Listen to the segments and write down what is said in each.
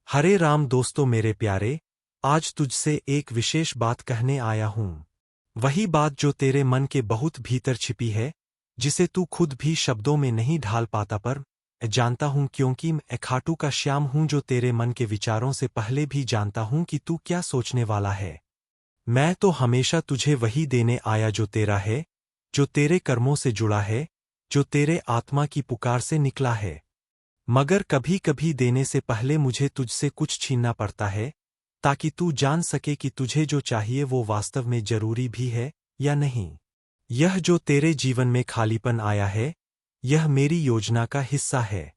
हरे राम दोस्तों मेरे प्यारे, आज तुझसे एक विशेष बात कहने आया हूँ। वही बात जो तेरे मन के बहुत भीतर छिपी है, जिसे तू खुद भी शब्दों में नहीं ढाल पाता, पर जानता हूँ क्योंकि मैं खाटू का श्याम हूँ जो तेरे मन के विचारों से पहले भी जानता हूँ कि तू क्या सोचने वाला है। मैं तो हमेशा तुझे वही देने आया जो तेरा है, जो तेरे कर्मों से जुड़ा है, जो तेरे आत्मा की पुकार से निकला है। मगर कभी कभी देने से पहले मुझे तुझसे कुछ छीनना पड़ता है, ताकि तू जान सके कि तुझे जो चाहिए वो वास्तव में जरूरी भी है या नहीं। यह जो तेरे जीवन में खालीपन आया है, यह मेरी योजना का हिस्सा है।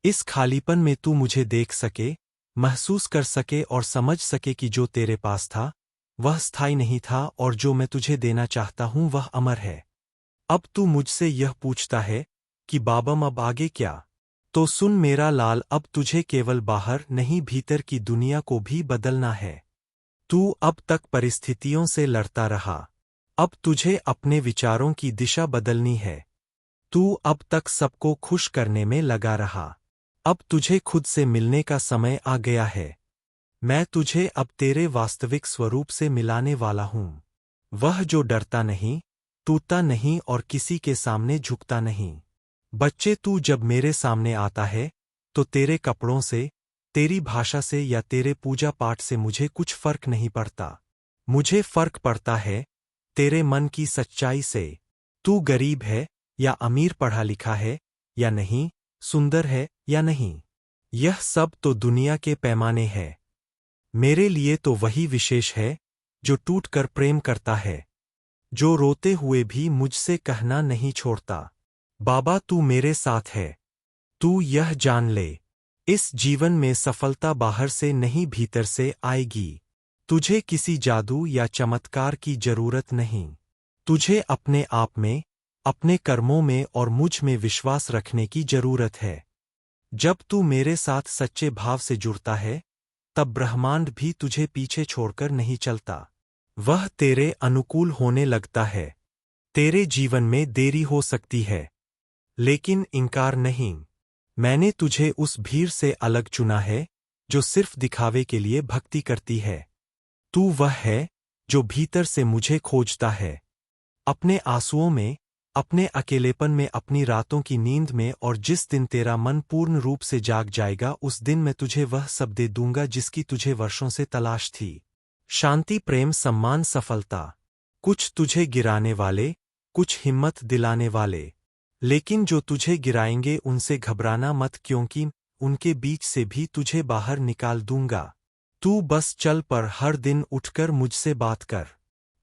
इस खालीपन में तू मुझे देख सके, महसूस कर सके और समझ सके कि जो तेरे पास था वह स्थायी नहीं था, और जो मैं तुझे देना चाहता हूँ वह अमर है। अब तू मुझसे यह पूछता है कि बाबम अब आगे क्या? तो सुन मेरा लाल, अब तुझे केवल बाहर नहीं भीतर की दुनिया को भी बदलना है। तू अब तक परिस्थितियों से लड़ता रहा, अब तुझे अपने विचारों की दिशा बदलनी है। तू अब तक सबको खुश करने में लगा रहा, अब तुझे खुद से मिलने का समय आ गया है। मैं तुझे अब तेरे वास्तविक स्वरूप से मिलाने वाला हूँ, वह जो डरता नहीं, टूटता नहीं और किसी के सामने झुकता नहीं। बच्चे, तू जब मेरे सामने आता है तो तेरे कपड़ों से, तेरी भाषा से या तेरे पूजा पाठ से मुझे कुछ फर्क नहीं पड़ता। मुझे फर्क पड़ता है तेरे मन की सच्चाई से। तू गरीब है या अमीर, पढ़ा लिखा है या नहीं, सुंदर है या नहीं, यह सब तो दुनिया के पैमाने हैं। मेरे लिए तो वही विशेष है जो टूट कर प्रेम करता है, जो रोते हुए भी मुझसे कहना नहीं छोड़ता, बाबा तू मेरे साथ है। तू यह जान ले, इस जीवन में सफलता बाहर से नहीं भीतर से आएगी। तुझे किसी जादू या चमत्कार की जरूरत नहीं। तुझे अपने आप में, अपने कर्मों में और मुझ में विश्वास रखने की जरूरत है। जब तू मेरे साथ सच्चे भाव से जुड़ता है, तब ब्रह्मांड भी तुझे पीछे छोड़कर नहीं चलता। वह तेरे अनुकूल होने लगता है। तेरे जीवन में देरी हो सकती है, लेकिन इनकार नहीं। मैंने तुझे उस भीड़ से अलग चुना है जो सिर्फ दिखावे के लिए भक्ति करती है। तू वह है जो भीतर से मुझे खोजता है, अपने आंसुओं में, अपने अकेलेपन में, अपनी रातों की नींद में। और जिस दिन तेरा मन पूर्ण रूप से जाग जाएगा, उस दिन मैं तुझे वह सब दे दूंगा जिसकी तुझे वर्षों से तलाश थी। शांति, प्रेम, सम्मान, सफलता। कुछ तुझे गिराने वाले, कुछ हिम्मत दिलाने वाले, लेकिन जो तुझे गिराएंगे उनसे घबराना मत, क्योंकि उनके बीच से भी तुझे बाहर निकाल दूंगा। तू बस चल, पर हर दिन उठकर मुझसे बात कर।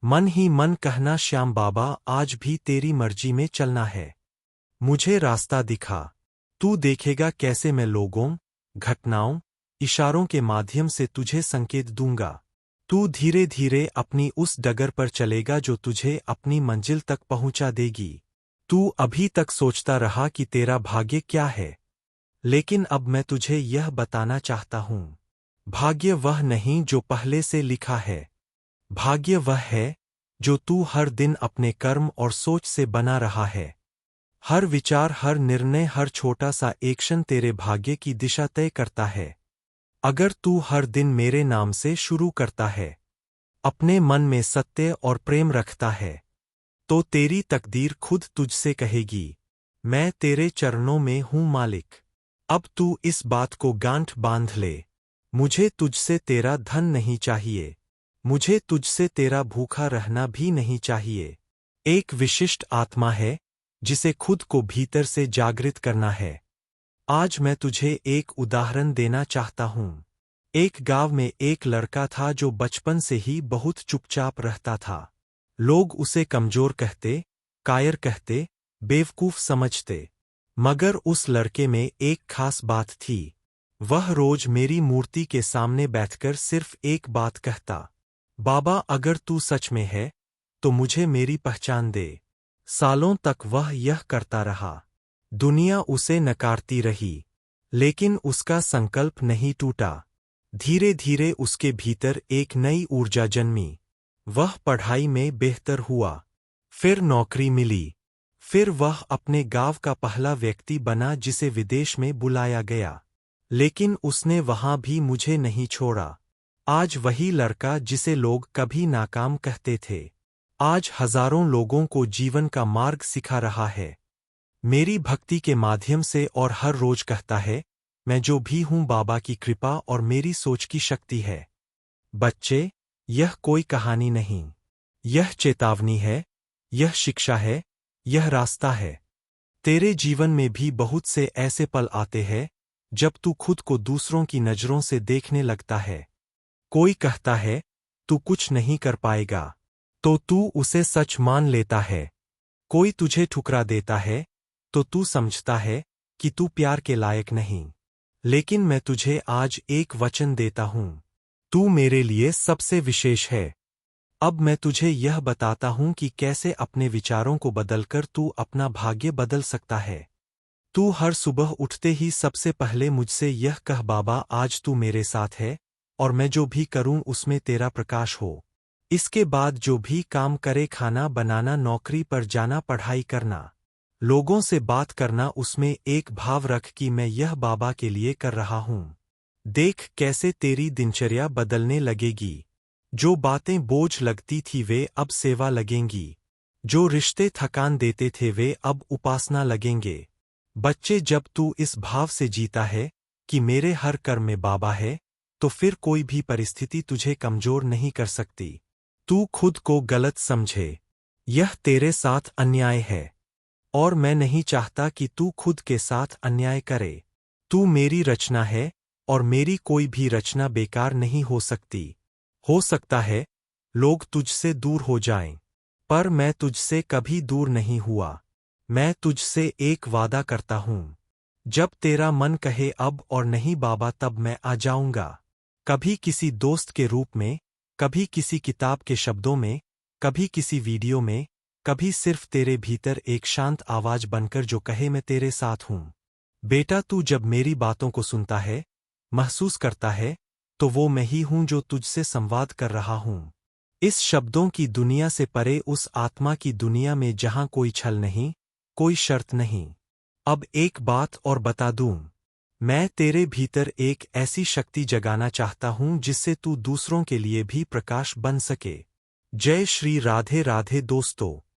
मन ही मन कहना, श्याम बाबा आज भी तेरी मर्जी में चलना है। मुझे रास्ता दिखा। तू देखेगा कैसे मैं लोगों, घटनाओं, इशारों के माध्यम से तुझे संकेत दूंगा। तू धीरे धीरे अपनी उस डगर पर चलेगा जो तुझे अपनी मंजिल तक पहुंचा देगी। तू अभी तक सोचता रहा कि तेरा भाग्य क्या है, लेकिन अब मैं तुझे यह बताना चाहता हूँ। भाग्य वह नहीं जो पहले से लिखा है, भाग्य वह है जो तू हर दिन अपने कर्म और सोच से बना रहा है। हर विचार, हर निर्णय, हर छोटा सा एक्शन तेरे भाग्य की दिशा तय करता है। अगर तू हर दिन मेरे नाम से शुरू करता है, अपने मन में सत्य और प्रेम रखता है, तो तेरी तकदीर खुद तुझसे कहेगी, मैं तेरे चरणों में हूँ मालिक। अब तू इस बात को गांठ बांध ले, मुझे तुझसे तेरा धन नहीं चाहिए, मुझे तुझसे तेरा भूखा रहना भी नहीं चाहिए। एक विशिष्ट आत्मा है जिसे खुद को भीतर से जागृत करना है। आज मैं तुझे एक उदाहरण देना चाहता हूँ। एक गांव में एक लड़का था जो बचपन से ही बहुत चुपचाप रहता था। लोग उसे कमजोर कहते, कायर कहते, बेवकूफ समझते। मगर उस लड़के में एक खास बात थी। वह रोज मेरी मूर्ति के सामने बैठकर सिर्फ एक बात कहता, बाबा अगर तू सच में है तो मुझे मेरी पहचान दे। सालों तक वह यह करता रहा। दुनिया उसे नकारती रही, लेकिन उसका संकल्प नहीं टूटा। धीरे धीरे उसके भीतर एक नई ऊर्जा जन्मी। वह पढ़ाई में बेहतर हुआ, फिर नौकरी मिली, फिर वह अपने गांव का पहला व्यक्ति बना जिसे विदेश में बुलाया गया। लेकिन उसने वहां भी मुझे नहीं छोड़ा। आज वही लड़का जिसे लोग कभी नाकाम कहते थे, आज हजारों लोगों को जीवन का मार्ग सिखा रहा है, मेरी भक्ति के माध्यम से, और हर रोज कहता है, मैं जो भी हूं बाबा की कृपा और मेरी सोच की शक्ति है। बच्चे, यह कोई कहानी नहीं, यह चेतावनी है, यह शिक्षा है, यह रास्ता है। तेरे जीवन में भी बहुत से ऐसे पल आते हैं जब तू खुद को दूसरों की नजरों से देखने लगता है। कोई कहता है तू कुछ नहीं कर पाएगा, तो तू उसे सच मान लेता है। कोई तुझे ठुकरा देता है तो तू समझता है कि तू प्यार के लायक नहीं। लेकिन मैं तुझे आज एक वचन देता हूं, तू मेरे लिए सबसे विशेष है। अब मैं तुझे यह बताता हूं कि कैसे अपने विचारों को बदलकर तू अपना भाग्य बदल सकता है। तू हर सुबह उठते ही सबसे पहले मुझसे यह कह, बाबा आज तू मेरे साथ है और मैं जो भी करूं उसमें तेरा प्रकाश हो। इसके बाद जो भी काम करे, खाना बनाना, नौकरी पर जाना, पढ़ाई करना, लोगों से बात करना, उसमें एक भाव रख कि मैं यह बाबा के लिए कर रहा हूं। देख कैसे तेरी दिनचर्या बदलने लगेगी। जो बातें बोझ लगती थी वे अब सेवा लगेंगी, जो रिश्ते थकान देते थे वे अब उपासना लगेंगे। बच्चे, जब तू इस भाव से जीता है कि मेरे हर कर्म में बाबा है, तो फिर कोई भी परिस्थिति तुझे कमजोर नहीं कर सकती। तू खुद को गलत समझे, यह तेरे साथ अन्याय है, और मैं नहीं चाहता कि तू खुद के साथ अन्याय करे। तू मेरी रचना है और मेरी कोई भी रचना बेकार नहीं हो सकती। हो सकता है लोग तुझसे दूर हो जाएं, पर मैं तुझसे कभी दूर नहीं हुआ। मैं तुझसे एक वादा करता हूं, जब तेरा मन कहे अब और नहीं बाबा, तब मैं आ जाऊंगा। कभी किसी दोस्त के रूप में, कभी किसी किताब के शब्दों में, कभी किसी वीडियो में, कभी सिर्फ तेरे भीतर एक शांत आवाज बनकर जो कहे मैं तेरे साथ हूं। बेटा, तू जब मेरी बातों को सुनता है, महसूस करता है, तो वो मैं ही हूं जो तुझसे संवाद कर रहा हूं। इस शब्दों की दुनिया से परे उस आत्मा की दुनिया में जहां कोई छल नहीं, कोई शर्त नहीं। अब एक बात और बता दूं, मैं तेरे भीतर एक ऐसी शक्ति जगाना चाहता हूं जिससे तू दूसरों के लिए भी प्रकाश बन सके। जय श्री राधे राधे दोस्तों।